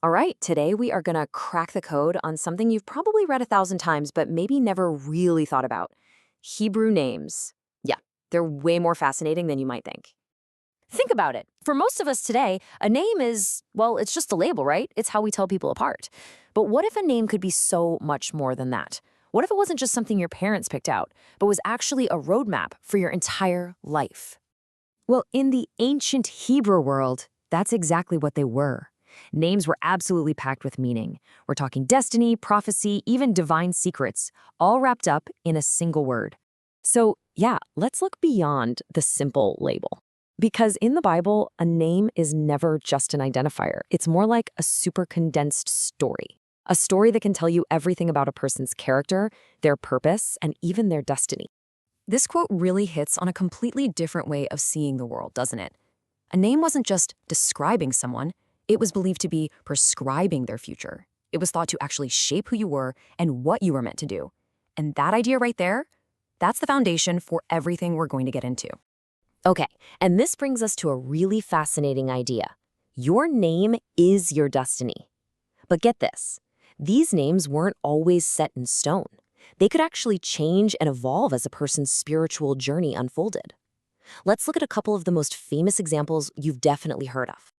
All right, today we are going to crack the code on something you've probably read 1,000 times, but maybe never really thought about. Hebrew names. Yeah, they're way more fascinating than you might think. Think about it. For most of us today, a name is, well, it's just a label, right? It's how we tell people apart. But what if a name could be so much more than that? What if it wasn't just something your parents picked out, but was actually a roadmap for your entire life? Well, in the ancient Hebrew world, that's exactly what they were. Names were absolutely packed with meaning. We're talking destiny, prophecy, even divine secrets, all wrapped up in a single word. So, yeah, let's look beyond the simple label. Because in the Bible, a name is never just an identifier. It's more like a super condensed story. A story that can tell you everything about a person's character, their purpose, and even their destiny. This quote really hits on a completely different way of seeing the world, doesn't it? A name wasn't just describing someone, it was believed to be prescribing their future. It was thought to actually shape who you were and what you were meant to do. And that idea right there, that's the foundation for everything we're going to get into. Okay, and this brings us to a really fascinating idea. Your name is your destiny. But get this, these names weren't always set in stone. They could actually change and evolve as a person's spiritual journey unfolded. Let's look at a couple of the most famous examples you've definitely heard of.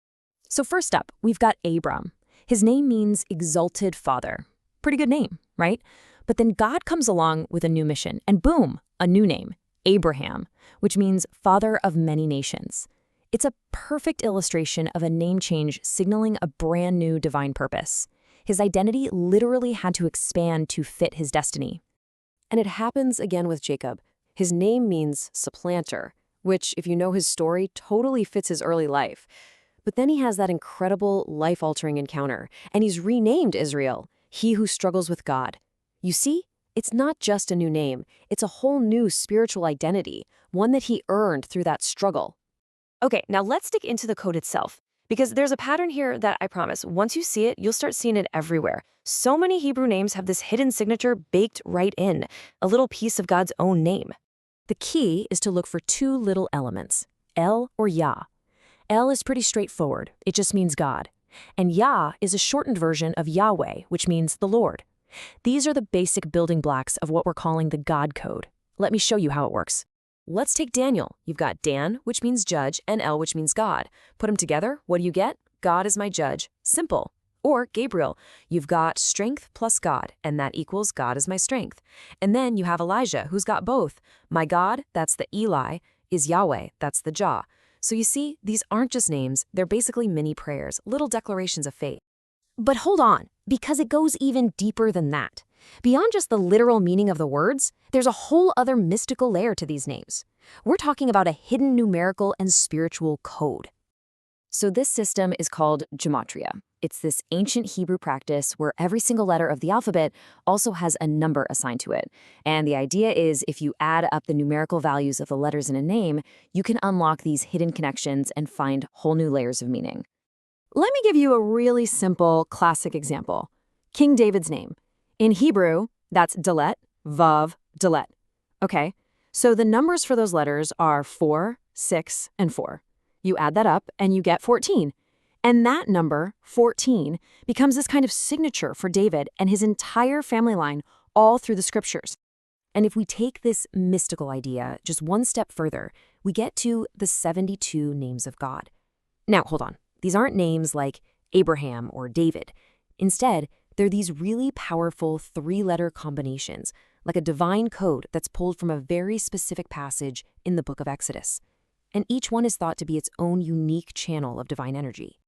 So first up, we've got Abram. His name means exalted father. Pretty good name, right? But then God comes along with a new mission, and boom, a new name, Abraham, which means father of many nations. It's a perfect illustration of a name change signaling a brand new divine purpose. His identity literally had to expand to fit his destiny. And it happens again with Jacob. His name means supplanter, which, if you know his story, totally fits his early life. But then he has that incredible life-altering encounter, and he's renamed Israel, he who struggles with God. You see, it's not just a new name, it's a whole new spiritual identity, one that he earned through that struggle. Okay, now let's dig into the code itself, because there's a pattern here that I promise, once you see it, you'll start seeing it everywhere. So many Hebrew names have this hidden signature baked right in, a little piece of God's own name. The key is to look for two little elements, El or Yah. El is pretty straightforward, it just means God. And Yah is a shortened version of Yahweh, which means the Lord. These are the basic building blocks of what we're calling the God code. Let me show you how it works. Let's take Daniel. You've got Dan, which means judge, and El, which means God. Put them together, what do you get? God is my judge. Simple. Or Gabriel, you've got strength plus God, and that equals God is my strength. And then you have Elijah, who's got both. My God, that's the Eli, is Yahweh, that's the Jah. So you see, these aren't just names, they're basically mini prayers, little declarations of faith. But hold on, because it goes even deeper than that. Beyond just the literal meaning of the words, there's a whole other mystical layer to these names. We're talking about a hidden numerical and spiritual code. So this system is called Gematria. It's this ancient Hebrew practice where every single letter of the alphabet also has a number assigned to it. And the idea is if you add up the numerical values of the letters in a name, you can unlock these hidden connections and find whole new layers of meaning. Let me give you a really simple, classic example. King David's name. In Hebrew, that's Dalet, Vav, Dalet. Okay, so the numbers for those letters are 4, 6, and 4. You add that up and you get 14. And that number, 14, becomes this kind of signature for David and his entire family line all through the scriptures. And if we take this mystical idea just one step further, we get to the 72 names of God. Now, hold on. These aren't names like Abraham or David. Instead, they're these really powerful three-letter combinations, like a divine code that's pulled from a very specific passage in the book of Exodus. And each one is thought to be its own unique channel of divine energy.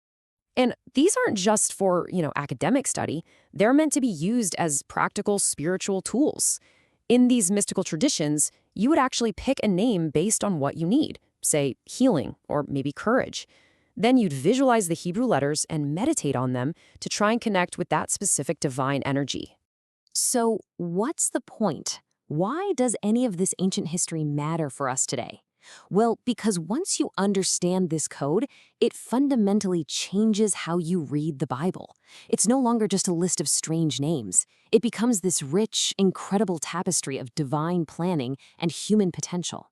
And these aren't just for, academic study. They're meant to be used as practical spiritual tools. In these mystical traditions, you would actually pick a name based on what you need, say healing or maybe courage. Then you'd visualize the Hebrew letters and meditate on them to try and connect with that specific divine energy. So what's the point? Why does any of this ancient history matter for us today? Well, because once you understand this code, it fundamentally changes how you read the Bible. It's no longer just a list of strange names. It becomes this rich, incredible tapestry of divine planning and human potential.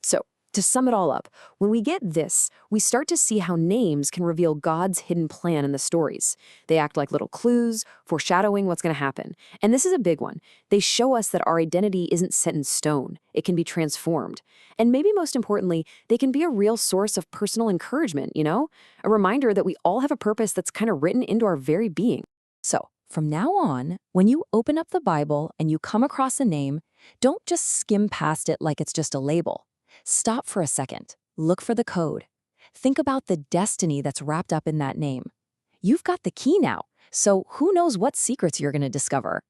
So, To sum it all up, when we get this, we start to see how names can reveal God's hidden plan in the stories. They act like little clues, foreshadowing what's going to happen. And this is a big one. They show us that our identity isn't set in stone. It can be transformed. And maybe most importantly, they can be a real source of personal encouragement, A reminder that we all have a purpose that's kind of written into our very being. So, from now on, when you open up the Bible and you come across a name, don't just skim past it like it's just a label. Stop for a second. Look for the code. Think about the destiny that's wrapped up in that name. You've got the key now, so who knows what secrets you're going to discover.